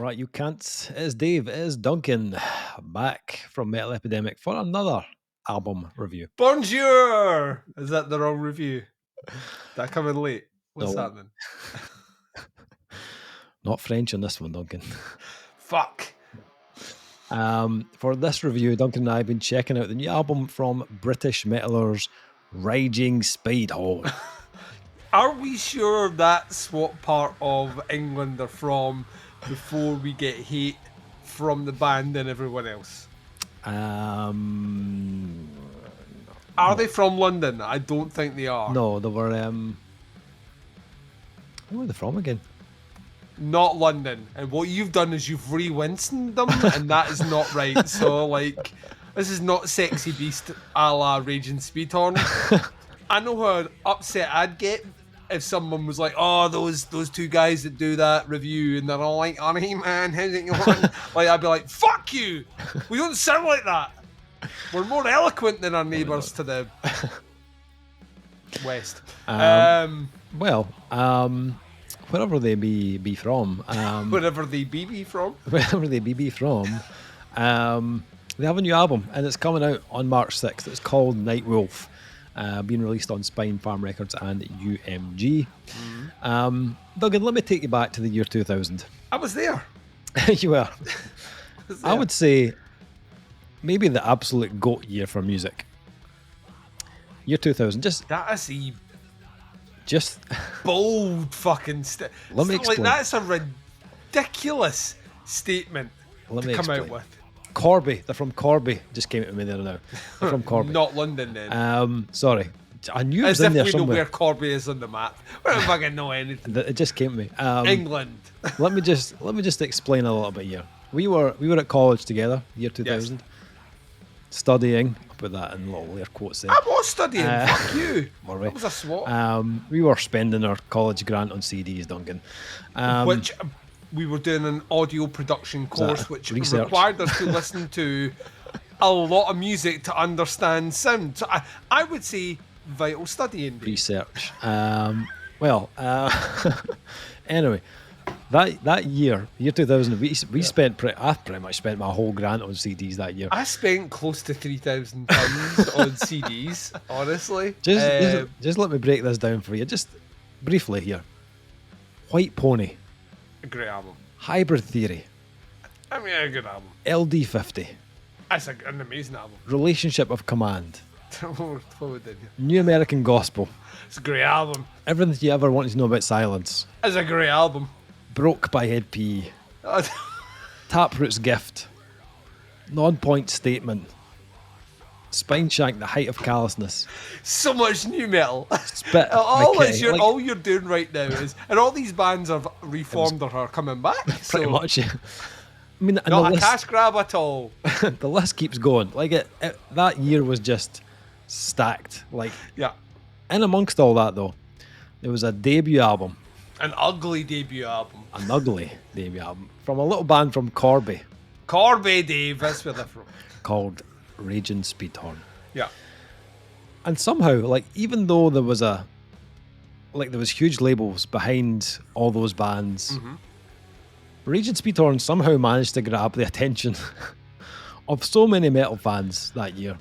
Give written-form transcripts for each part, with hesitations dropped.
Right, you can't. It is Dave, it is Duncan, back from Metal Epidemic for another album review. Bonjour! Is that the wrong review? Did I come in late? What's No. happening? Not French on this one, Duncan. Fuck. For this review, Duncan and I have been checking out the new album from British metalers Raging Speedhorn. Are we sure that's what part of England they're from before we get hate from the band and everyone else? Are they from London? I don't think they are. No, they were. Where were they from again? Not London. And what you've done is you've re-Winstoned them, and that is not right. So, like, this is not Sexy Beast a la Raging Speedhorn. I know how upset I'd get if someone was like, "Oh, those two guys that do that review," and they're all like, "Oh, hey man, how's it going?" Like, I'd be like, "Fuck you! We don't sound like that. We're more eloquent than our neighbours to the west." Wherever they be from, Wherever they be from, wherever they be from, they have a new album and it's coming out on March 6th. It's called Night Wolf, being released on Spinefarm Records and UMG. Duncan, let me take you back to the year 2000. I was there. You were. I would say maybe the absolute GOAT year for music. Year 2000. That is a just bold fucking Let me explain. Like, that's a ridiculous statement to come out with. Corby, they're from Corby. Just came to me there now. They're from Corby. Not London then. Sorry. I knew it was As in there if we know somewhere. where Corby is on the map. We don't fucking know anything. It just came to me. England. let me just explain a little bit here. We were at college together, year 2000. Yes. Studying. I'll put that in little air quotes there. I was studying. Fuck you. Were we? That was a swap. We were spending our college grant on CDs, Duncan. Which we were doing an audio production course, which required us to listen to a lot of music to understand sound. So I would say vital studying. Research. Anyway, that year 2000, we spent. I pretty much spent my whole grant on CDs that year. I spent close to £3,000 on CDs, honestly. Just let me break this down for you, just briefly here. White Pony. A great album. Hybrid Theory. I mean, a good album. LD50. That's an amazing album. Relationship of Command. What did you? New American Gospel. It's a great album. Everything you ever wanted to know about silence. It's a great album. Broke by Head PE. Taproot's Gift. Non-point Statement. Spineshank, The Height of Callousness. So much new metal. Spit. All you're doing right now is, and all these bands have reformed or are coming back. Pretty much, yeah. I mean, not a cash grab at all. The list keeps going. Like that year was just stacked. Like, yeah. In amongst all that, though, there was a debut album. An ugly debut album. An ugly debut album from a little band from Corby. Corby, Dave. That's where they're from. Called Raging Speedhorn. Yeah. And somehow, like, even though there was huge labels behind all those bands, Raging Speedhorn somehow managed to grab the attention of so many metal fans that year.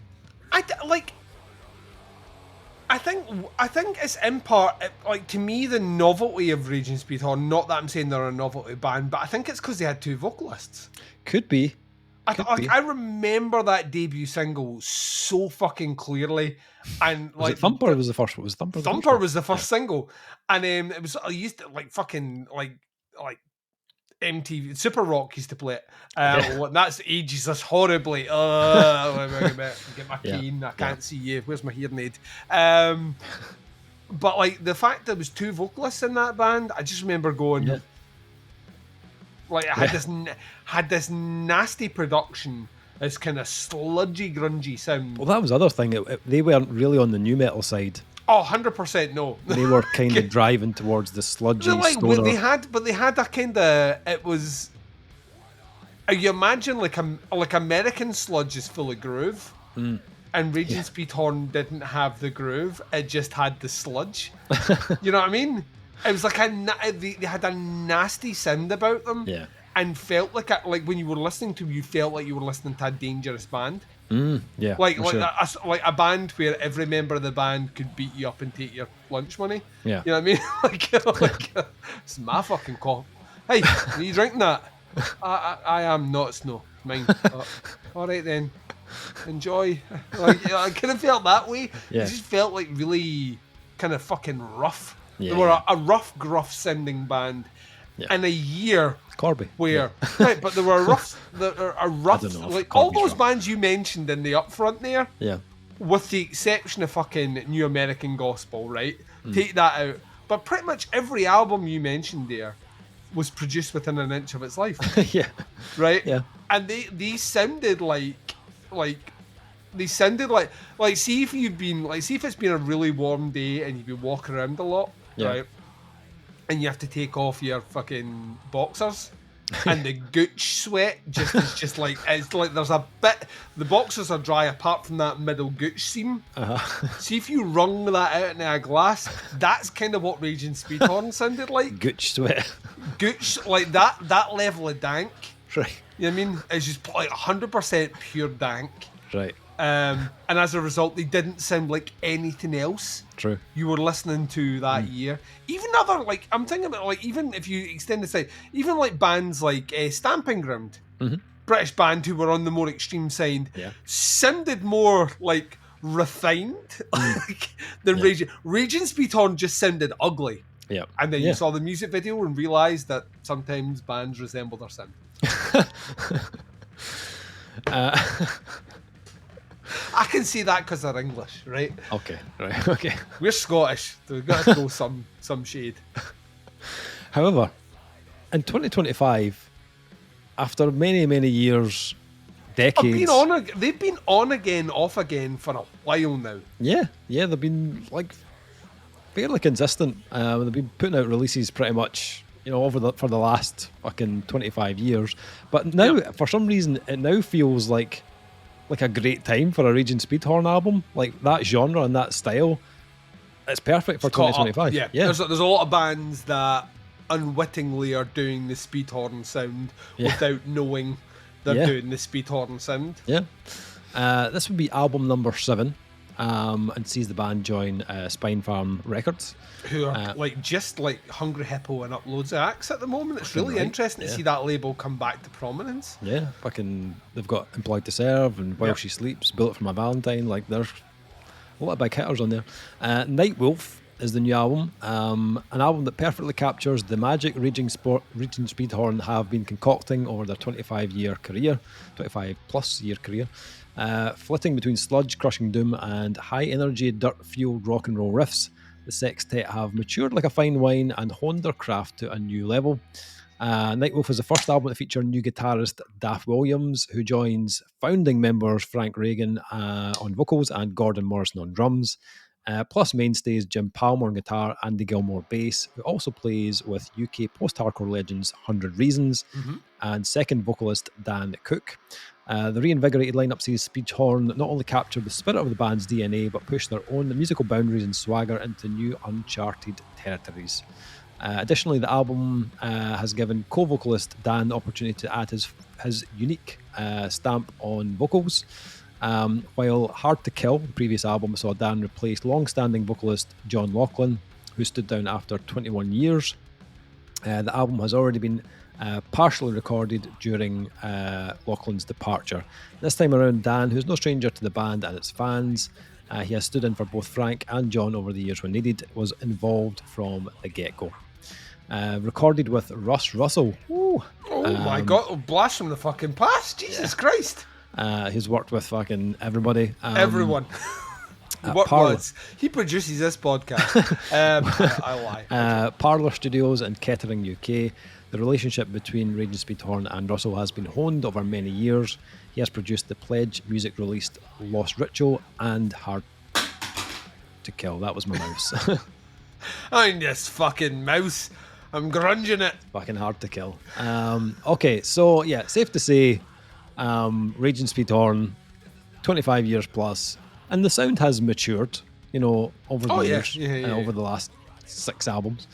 I think it's in part, like, to me, the novelty of Raging Speedhorn, not that I'm saying they're a novelty band, but I think it's because they had two vocalists. Could be. I remember that debut single so fucking clearly, and like Thumper was the first one. Was Thumper? Thumper was the first single, and it was. I used to like fucking like MTV Super Rock used to play it. That's ages us horribly. Get my cane. I can't see you. Where's my hearing aid? But like the fact there was two vocalists in that band, I just remember going. Yeah. Like it had this nasty production, this kind of sludgy, grungy sound. Well, that was the other thing. They weren't really on the new metal side. Oh, 100% no. They were kind of driving towards the sludgy stoner. They had a kind of, it was, you imagine like American sludge is full of groove, and Raging Speedhorn didn't have the groove, it just had the sludge. You know what I mean? It was like they had a nasty sound about them. Yeah. and felt like when you were listening to them, you felt like you were listening to a dangerous band. Yeah, Like sure. a band where every member of the band could beat you up and take your lunch money. Yeah. You know what I mean? It's my fucking call. Hey, are you drinking that? I am not. It's no mine. All right then, enjoy. I kind of felt that way. Yeah. It just felt like really kind of fucking rough. Yeah, They were a rough, gruff sounding band. Yeah. In a year Corby. where right, but there were a rough don't know if like all Corby's those rough. bands you mentioned in the upfront there, Yeah. with the exception of fucking New American Gospel, right? Mm. Take that out. But pretty much every album you mentioned there was produced within an inch of its life. Yeah. Right? Yeah. And they sounded like see if it's been a really warm day and you've been walking around a lot, Yeah. right? And you have to take off your fucking boxers, and the gooch sweat it's like there's a bit. The boxers are dry apart from that middle gooch seam. See if you wrung that out in a glass. That's kind of what Raging Speedhorn sounded like. Gooch sweat. Gooch, like that level of dank. Right. You know what I mean? It's just like 100% pure dank. Right. And as a result, they didn't sound like anything else True. you were listening to that year. Even other, like, I'm thinking about, like, even if you extend the side, even like bands like Stamping Ground, British band who were on the more extreme side, sounded more like refined than Raging. Raging Speedhorn just sounded ugly. Yeah. And then you saw the music video and realised that sometimes bands resemble their sound. I can see that because they're English, right? Okay. Right. Okay. We're Scottish. So we've got to throw some shade. However, in 2025, after many, many years, decades. They've been on again, off again for a while now. Yeah, they've been like fairly consistent. They've been putting out releases pretty much, for the last fucking 25 years. But now, for some reason, it now feels like a great time for a Raging Speedhorn album. Like that genre and that style, it's perfect for 2025. Yeah. There's a lot of bands that unwittingly are doing the Speedhorn sound without knowing they're doing the Speedhorn sound. Yeah. This would be album number 7, and sees the band join Spinefarm Records, who are just like Hungry Hippo and uploads of acts at the moment. It's really interesting to see that label come back to prominence. Yeah, fucking, they've got Employed to Serve and While She Sleeps, Bullet for My Valentine. Like, there's a lot of big hitters on there. Nightwolf is the new album, an album that perfectly captures the magic Raging Speedhorn have been concocting over their 25 plus year career, flitting between sludge crushing doom and high energy dirt fueled rock and roll riffs. The sextet have matured like a fine wine and honed their craft to a new level. Nightwolf is the first album to feature new guitarist Daft Williams, who joins founding members Frank Reagan on vocals and Gordon Morrison on drums, plus mainstays Jim Palmer on guitar, Andy Gilmore bass, who also plays with UK post-hardcore legends 100 Reasons, and second vocalist Dan Cook. The reinvigorated lineup sees Speedhorn not only capture the spirit of the band's DNA, but push their own musical boundaries and swagger into new uncharted territories. Additionally, the album has given co-vocalist Dan the opportunity to add his unique stamp on vocals. While Hard to Kill, the previous album, saw Dan replace long-standing vocalist John Laughlin, who stood down after 21 years. The album has already been partially recorded during Laughlin's departure. This time around, Dan, who's no stranger to the band and its fans, he has stood in for both Frank and John over the years when needed, was involved from the get-go. Recorded with Russ Russell. Woo. Oh my God, blast from the fucking past, Jesus Christ. He's worked with fucking everybody. Everyone. What was? He produces this podcast. I lie. Parlour Studios and Kettering, UK. The relationship between Raging Speedhorn and Russell has been honed over many years. He has produced the Pledge music released Lost Ritual and Hard to Kill. That was my mouse. I mean, this fucking mouse. I'm grunging it. Fucking Hard to Kill. Okay, so yeah, safe to say, Raging Speedhorn, 25 years plus, and the sound has matured, over the years, over the last 6 albums.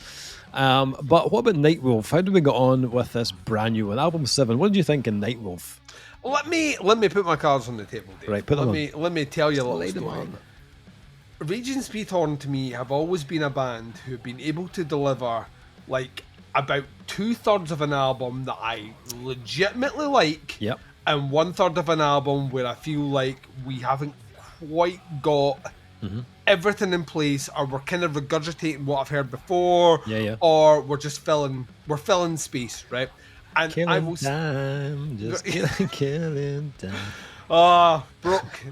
But what about Nightwolf? How did we get on with this brand new one, album 7? What did you think of Nightwolf? Let me put my cards on the table, Dave. Right, put them on. Let me tell you a Lay little them story. on. Raging Speedhorn to me have always been a band who've been able to deliver like about 2/3 of an album that I legitimately like, Yep. and 1/3 of an album where I feel like we haven't quite got everything in place, or we're kind of regurgitating what I've heard before, or we're just filling space, right? And Killing I will time, just killing time. Brooke,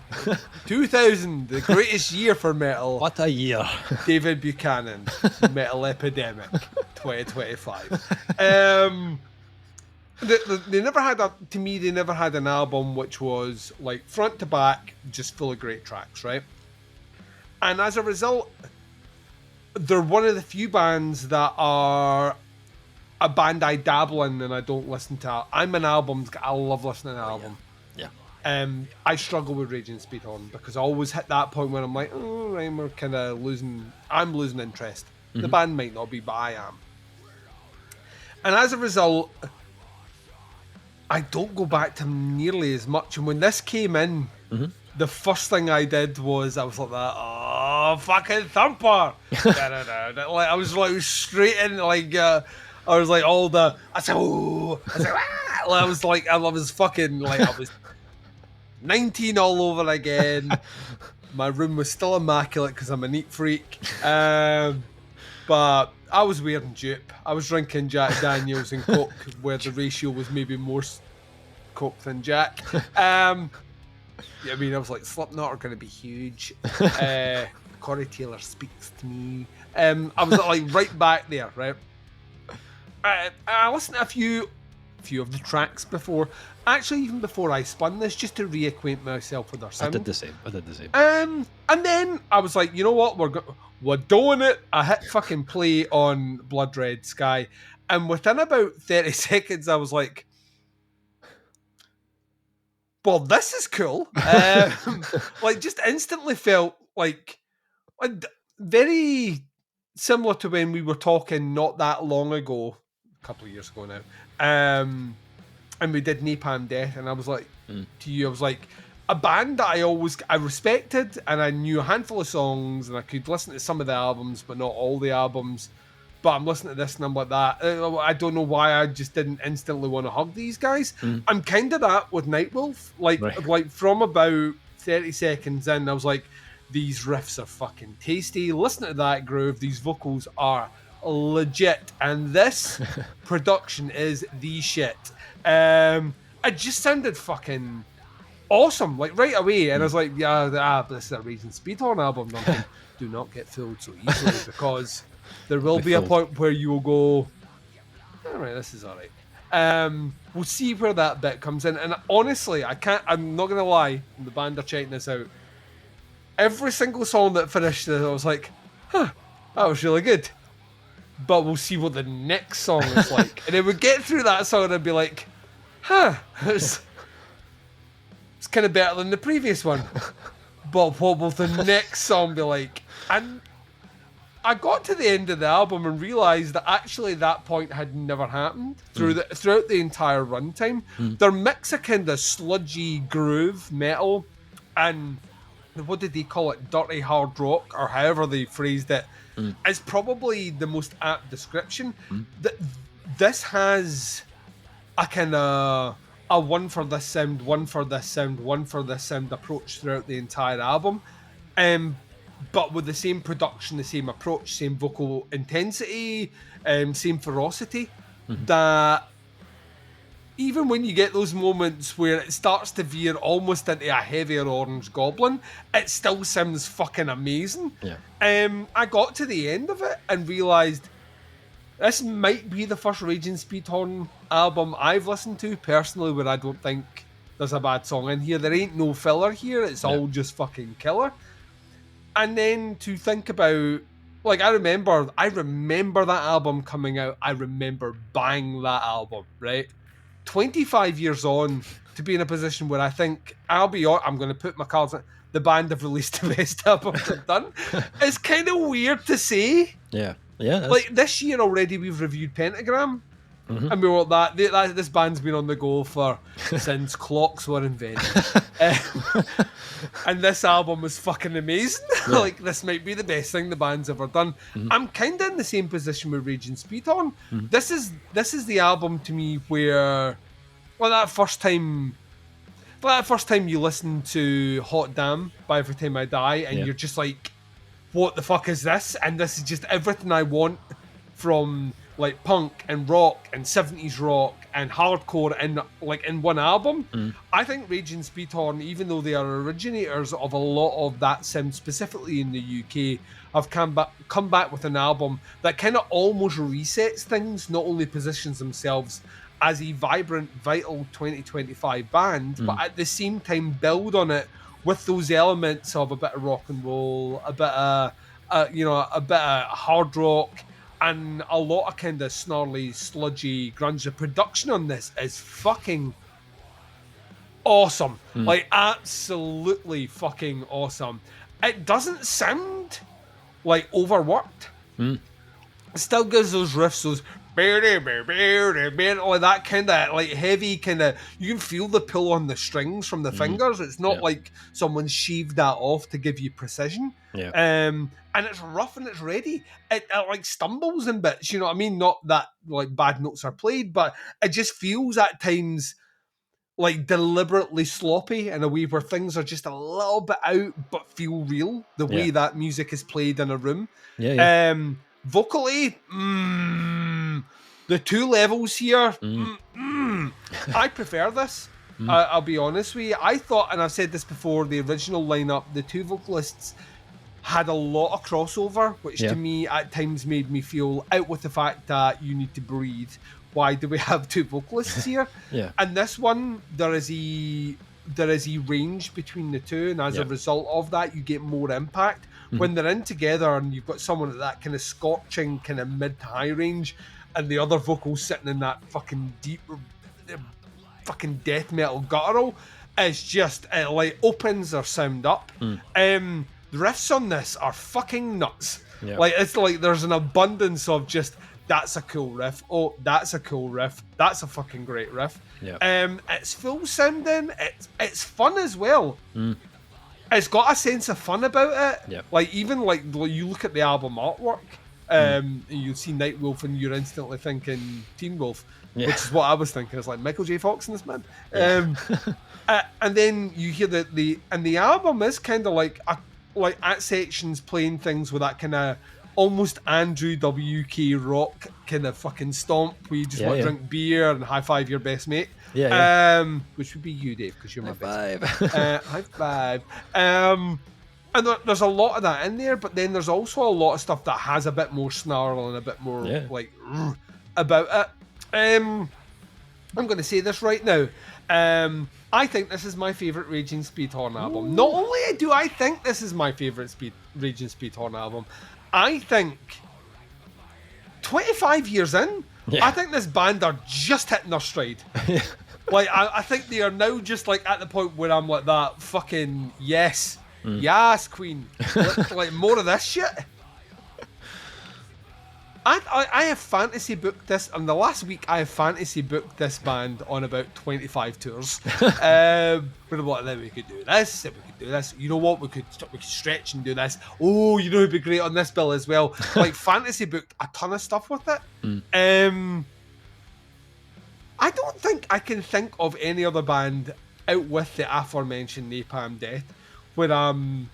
2000, the greatest year for metal. What a year. David Buchanan, Metal Epidemic, 2025. They never had to me, they never had an album which was like front to back, just full of great tracks, right? And as a result, they're one of the few bands that are a band I dabble in and I don't listen to. I'm an albums guy. I love listening to an album. Yeah. I struggle with Raging Speedhorn because I always hit that point where I'm like, oh, right, we're kind of I'm losing interest. The band might not be, but I am. And as a result, I don't go back to them nearly as much. And when this came in, the first thing I did was I was like that, oh, fucking thumper. Like, I was like straight in, like, I was like all the, I said, oh, I was like, ah! Like, I was fucking, like, I was 19 all over again. My room was still immaculate because I'm a neat freak. But I was wearing dupe. I was drinking Jack Daniels and Coke, where the ratio was maybe more Coke than Jack. Yeah, I mean, I was like, Slipknot are going to be huge. Corey Taylor speaks to me. I was like right back there, right? I listened to a few of the tracks before. Actually, even before I spun this, just to reacquaint myself with their sound. I did the same. And then I was like, you know what? We're doing it. I hit fucking play on Blood Red Sky. And within about 30 seconds, I was like, well, this is cool. Like, just instantly felt like very similar to when we were talking not that long ago, a couple of years ago now, and we did Napalm Death, and I was like, to you, I was like, a band that I respected, and I knew a handful of songs, and I could listen to some of the albums, but not all the albums. But I'm listening to this and I'm like that. I don't know why I just didn't instantly want to hug these guys. I'm kind of that with Nightwolf. Like from about 30 seconds in, I was like, these riffs are fucking tasty. Listen to that groove. These vocals are legit. And this production is the shit. It just sounded fucking awesome, like right away. And I was like, this is a Raging Speedhorn album. Duncan. Do not get fooled so easily, because there will be a point where you will go, all right, this is all right. We'll see where that bit comes in. And honestly, I'm not going to lie, the band are checking this out. Every single song that finished, I was like, that was really good. But we'll see what the next song is like. And then we'd get through that song and I'd be like, it's kind of better than the previous one. But what will the next song be like? And I got to the end of the album and realised that actually that point had never happened throughout the entire runtime. Their mix of kind of sludgy groove metal and what did they call it? Dirty hard rock, or however they phrased it, is probably the most apt description. This has a kind of a one for this sound, one for this sound, one for this sound approach throughout the entire album. But with the same production, the same approach, same vocal intensity, same ferocity, that even when you get those moments where it starts to veer almost into a heavier orange Goblin, it still sounds fucking amazing. Yeah. I got to the end of it and realised this might be the first Raging Speedhorn album I've listened to personally where I don't think there's a bad song in here. There ain't no filler here. It's all just fucking killer. And then to think about, like, I remember that album coming out. I remember buying that album, right? 25 years on, to be in a position where I think, I'm going to put my cards on, the band have released the best album they've done. It's kind of weird to say. Yeah. Yeah. Like this year already, we've reviewed Pentagram. Mm-hmm. And we were like, this band's been on the go since clocks were invented. And this album was fucking amazing. Yeah. Like, this might be the best thing the band's ever done. Mm-hmm. I'm kind of in the same position with Raging Speedhorn. Mm-hmm. This is the album to me where, that first time you listen to Hot Damn by Every Time I Die, and you're just like, what the fuck is this? And this is just everything I want from like punk and rock and 70s rock and hardcore in one album. I think Raging Speedhorn, even though they are originators of a lot of that sound, specifically in the UK, have come back with an album that kind of almost resets things, not only positions themselves as a vibrant, vital 2025 band, but at the same time build on it with those elements of a bit of rock and roll, a bit of hard rock, and a lot of kind of snarly, sludgy grunge. The production on this is fucking awesome. Like, absolutely fucking awesome. It doesn't sound like overworked. It still gives those riffs, those all that kind of like heavy kind of, you can feel the pull on the strings from the fingers. It's not like someone sheaved that off to give you precision. And it's rough and it's ready. It like stumbles in bits, you know what I mean? Not that like bad notes are played, but it just feels at times like deliberately sloppy in a way where things are just a little bit out but feel real, the way that music is played in a room. Vocally, the two levels here, I prefer this. I'll be honest with you. I thought, and I've said this before, the original lineup, the two vocalists had a lot of crossover, which to me at times made me feel out with the fact that you need to breathe. Why do we have two vocalists here? And this one, there is a range between the two, and as a result of that, you get more impact. When they're in together and you've got someone at that kind of scorching kind of mid-high range, and the other vocals sitting in that fucking deep, fucking death metal guttural, it's just, it like opens their sound up. The riffs on this are fucking nuts. Like, it's like there's an abundance of just, that's a cool riff. Oh, that's a cool riff. That's a fucking great riff. It's full sounding. It's fun as well. It's got a sense of fun about it. Like, even like you look at the album artwork, and you see Night Wolf, and you're instantly thinking Teen Wolf, which is what I was thinking. It's like Michael J. Fox in this man. And then you hear the album is kind of like at sections playing things with that kind of almost Andrew WK rock kind of fucking stomp where you just want to drink beer and high five your best mate. Which would be you, Dave, because you're my best. High five. And there's a lot of that in there, but then there's also a lot of stuff that has a bit more snarl and a bit more like about it. I'm going to say this right now. I think this is my favourite Raging Speedhorn album. Not only do I think this is my favourite Raging Speedhorn album, I think 25 years in, I think this band are just hitting their stride. Like, I think they are now just like at the point where I'm like that fucking yes, queen. like more of this shit. I have fantasy booked this, and the last week I have fantasy booked this band on about 25 tours. Then we could do this, and we could do this. You know what? We could stretch and do this. Oh, you know who'd be great on this bill as well? Like, fantasy booked a ton of stuff with it. I don't think I can think of any other band out with the aforementioned Napalm Death where I'm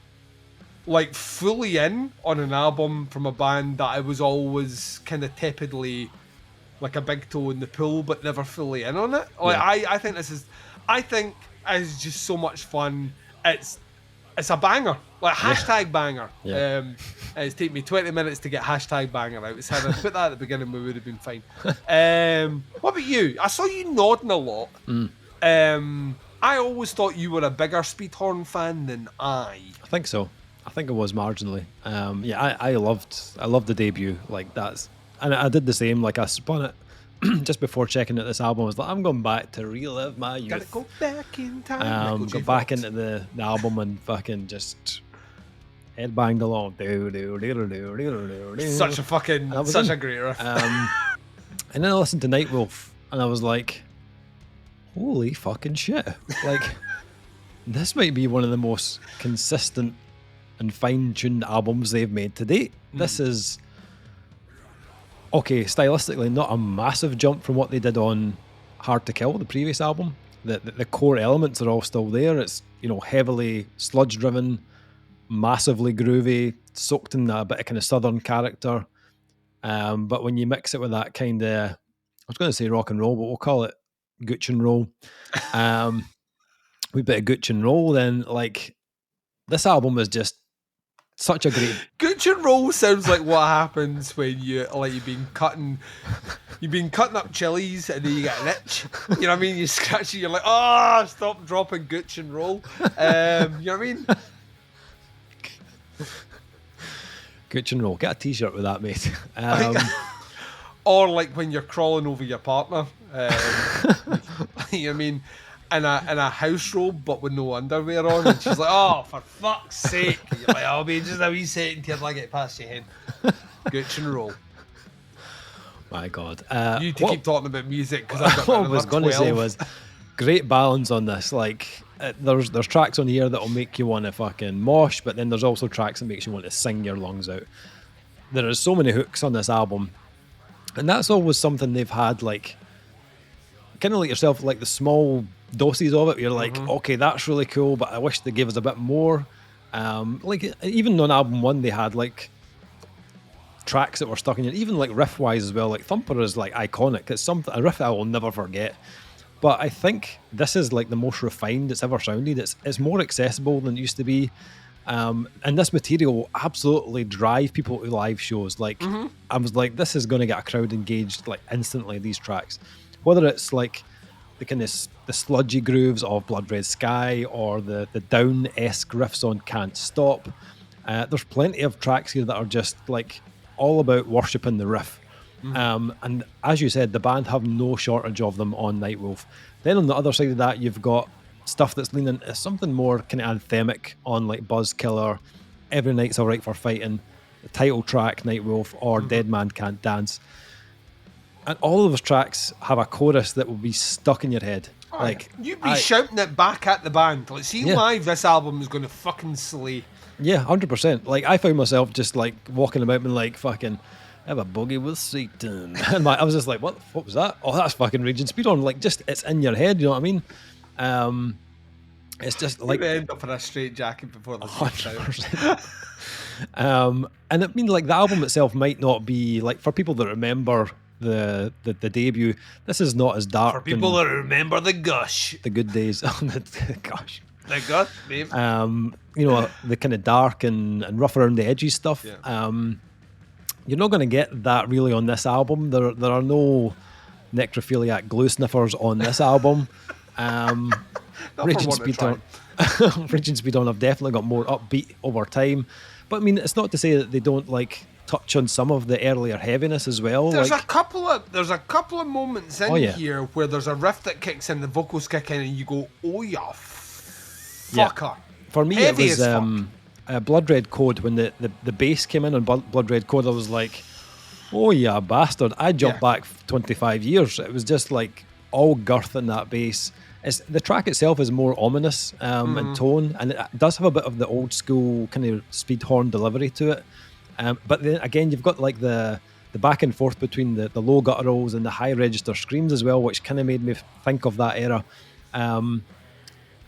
like fully in on an album from a band that I was always kind of tepidly like a big toe in the pool but never fully in on it. Like, I think it's just so much fun. It's a banger, like hashtag banger. It's taken me 20 minutes to get hashtag banger out. So if I put that at the beginning, we would have been fine. What about you? I saw you nodding a lot. I always thought you were a bigger Speedhorn fan than I think so. I think it was marginally. I loved the debut. Like, that's, and I did the same. Like, I spun it just before checking out this album. I was like, I'm going back to relive my youth. Gotta go back in time. Go back into the album and fucking just head banged along. Such a great riff. And then I listened to Nightwolf, and I was like, holy fucking shit. Like, this might be one of the most consistent and fine-tuned albums they've made to date. This is, okay, stylistically, not a massive jump from what they did on Hard to Kill, the previous album. The core elements are all still there. It's, heavily sludge-driven, massively groovy, soaked in a bit of kind of southern character. But when you mix it with that kind of, I was going to say rock and roll, but we'll call it gooch and roll. We bit of gooch and roll, then like this album is just such a great. Gooch and roll sounds like what happens when you've been cutting up chilies and then you get an itch. You know what I mean? You scratch it, you're like, stop dropping gooch and roll. You know what I mean? Gooch and roll. Get a t-shirt with that, mate. Or like when you're crawling over your partner. You know what I mean? In a house robe, but with no underwear on, and she's like, "Oh, for fuck's sake!" And you're like, "I'll be just a wee second till I get past your head." Gooch and roll. My God, you need to keep talking about music because what I was going to say was great balance on this. Like, there's tracks on here that will make you want to fucking mosh, but then there's also tracks that makes you want to sing your lungs out. There are so many hooks on this album, and that's always something they've had, like, kind of like yourself, like the small doses of it. You're like, okay, that's really cool, but I wish they gave us a bit more. Like even on album 1, they had like tracks that were stuck in it, even like riff wise as well. Like Thumper is like iconic. It's a riff I will never forget. But I think this is like the most refined it's ever sounded. It's more accessible than it used to be. And this material will absolutely drive people to live shows. Like I was like, this is going to get a crowd engaged like instantly, these tracks. Whether it's like the kind of the sludgy grooves of Blood Red Sky or the down-esque riffs on Can't Stop. There's plenty of tracks here that are just like all about worshipping the riff. And as you said, the band have no shortage of them on Nightwolf. Then on the other side of that, you've got stuff that's leaning something more kind of anthemic on like Buzzkiller, Every Night's Alright for Fighting, the title track Nightwolf, or Dead Man Can't Dance. And all of those tracks have a chorus that will be stuck in your head. Like you'd be shouting it back at the band. Like, see, live, this album is going to fucking slay. Yeah, 100%. Like, I found myself just like walking about and like fucking have a boogie with Satan, and I was just like, what was that? Oh, that's fucking Raging Speedhorn. Like, just it's in your head. You know what I mean? It's just like you end up in a straight jacket before the 100%. And it means like the album itself might not be like, for people that remember the debut, this is not as dark. For people that remember the gush, the good days on the gosh, the gush, Dave. The kind of dark and rough around the edges stuff. Yeah. You're not going to get that really on this album. There are no necrophiliac glue sniffers on this album. Raging Speedhorn have definitely got more upbeat over time. But I mean, it's not to say that they don't like touch on some of the earlier heaviness as well. There's a couple of moments in here where there's a riff that kicks in, the vocals kick in, and you go, "Oh yeah, fucker." For me, heavy it was Blood Red Code. When the bass came in on Blood Red Code, I was like, "Oh yeah, bastard!" I jumped back 25 years. It was just like all girth in that bass. The track itself is more ominous in tone, and it does have a bit of the old school kind of Speedhorn delivery to it. But then again, you've got like the back and forth between the low gutturals and the high register screams as well, which kind of made me think of that era.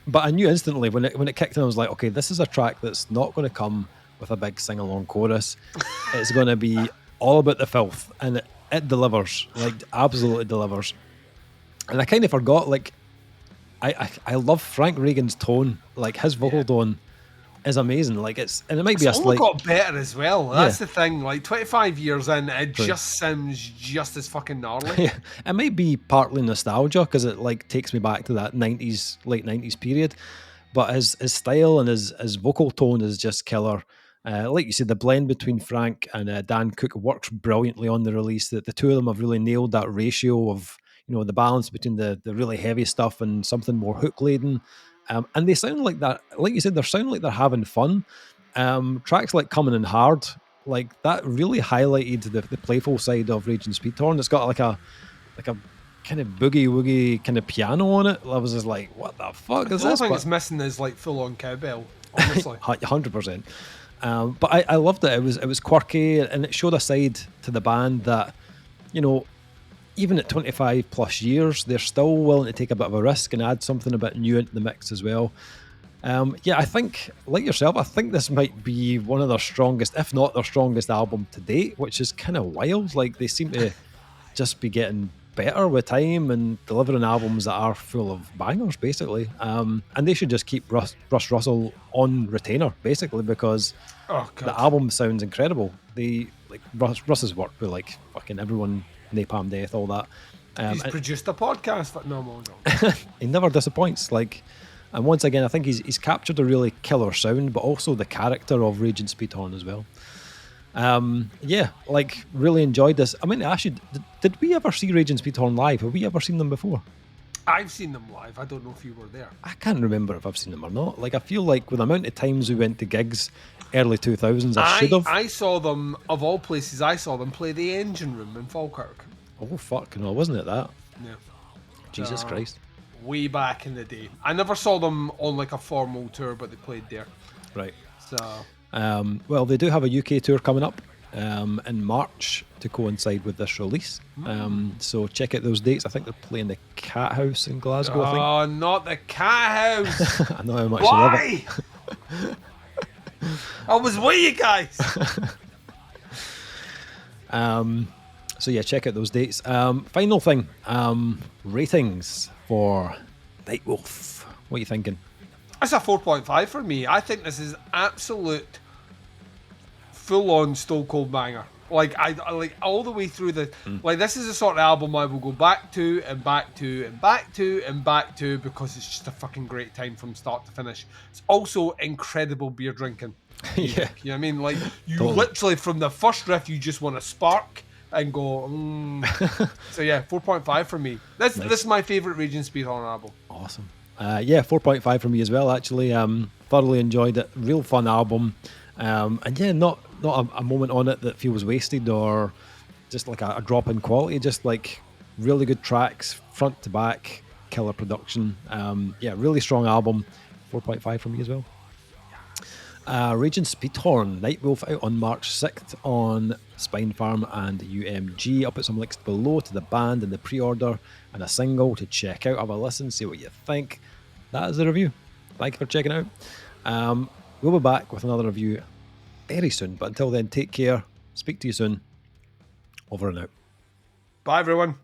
But I knew instantly when it kicked in, I was like, okay, this is a track that's not going to come with a big sing-along chorus. It's going to be all about the filth, and it delivers, like absolutely delivers. And I kind of forgot, like, I love Frank Reagan's tone, like his vocal tone is amazing. Like it might be a slight. Got better as well. That's the thing. Like 25 years in, it just sounds just as fucking gnarly. Yeah, it might be partly nostalgia because it like takes me back to that late 90s period. But his style and his vocal tone is just killer. Like you said, the blend between Frank and Dan Cook works brilliantly on the release. That the two of them have really nailed that ratio of the balance between the really heavy stuff and something more hook laden. And they sound like that, like you said, they're sounding like they're having fun. tracks like Coming in Hard, like that really highlighted the playful side of Rage and Speedhorn. It's got like a kind of boogie woogie kind of piano on it. I was just like, what the fuck is The only this? thing it's missing is like full on cowbell, honestly. 100%. But I loved it. It was quirky, and it showed a side to the band that, you know, even at 25 plus years, they're still willing to take a bit of a risk and add something a bit new into the mix as well. Yeah, I think, like yourself, I think this might be one of their strongest, if not their strongest album to date, which is kind of wild. Like, they seem to just be getting better with time and delivering albums that are full of bangers, basically. And they should just keep Russ Russell on retainer, basically, because the album sounds incredible. Russ's worked with like fucking everyone, Napalm Death, all that. He's produced a podcast, but no. He never disappoints. Like, and once again, I think he's captured a really killer sound, but also the character of Rage and Speedhorn as well. Yeah, like, really enjoyed this. I mean, actually, did we ever see Rage and Speedhorn live? Have we ever seen them before? I've seen them live. I don't know if you were there. I can't remember if I've seen them or not. Like, I feel like with the amount of times we went to gigs early 2000s, I should have. I saw them, of all places, I saw them play the Engine Room in Falkirk. Oh, fuck, no, wasn't it that? Yeah. Jesus Christ. Way back in the day. I never saw them on like a formal tour, but they played there. Right. So... well, they do have a UK tour coming up in March to coincide with this release. So check out those dates. I think they're playing the Cat House in Glasgow. I think. Oh, not the Cat House! I know how much Why? you love it. I was with you guys. So yeah, check out those dates. Final thing, ratings for Nightwolf. What are you thinking? That's a 4.5 for me. I think this is absolute full-on Stone Cold banger. Like I like all the way through the like this is the sort of album I will go back to and back to and back to and back to because it's just a fucking great time from start to finish. It's also incredible beer drinking. Yeah. You know what I mean? Like you Totally. literally from the first riff you just want to spark and go So yeah, 4.5 for me. This is my favourite Rage and Speedhorn album. Awesome. Yeah, 4.5 for me as well, actually. Thoroughly enjoyed it. Real fun album. And yeah, not a moment on it that feels wasted or just like a drop in quality. Just like really good tracks, front to back, killer production. Yeah, really strong album. 4.5 for me as well. Rage and Speedhorn, Nightwolf, out on March 6th on Spinefarm and UMG. I'll put some links below to the band and the pre-order and a single to check out. Have a listen, see what you think. That is the review. Thank you for checking out. We'll be back with another review very soon, but until then, take care. Speak to you soon. Over and out. Bye everyone.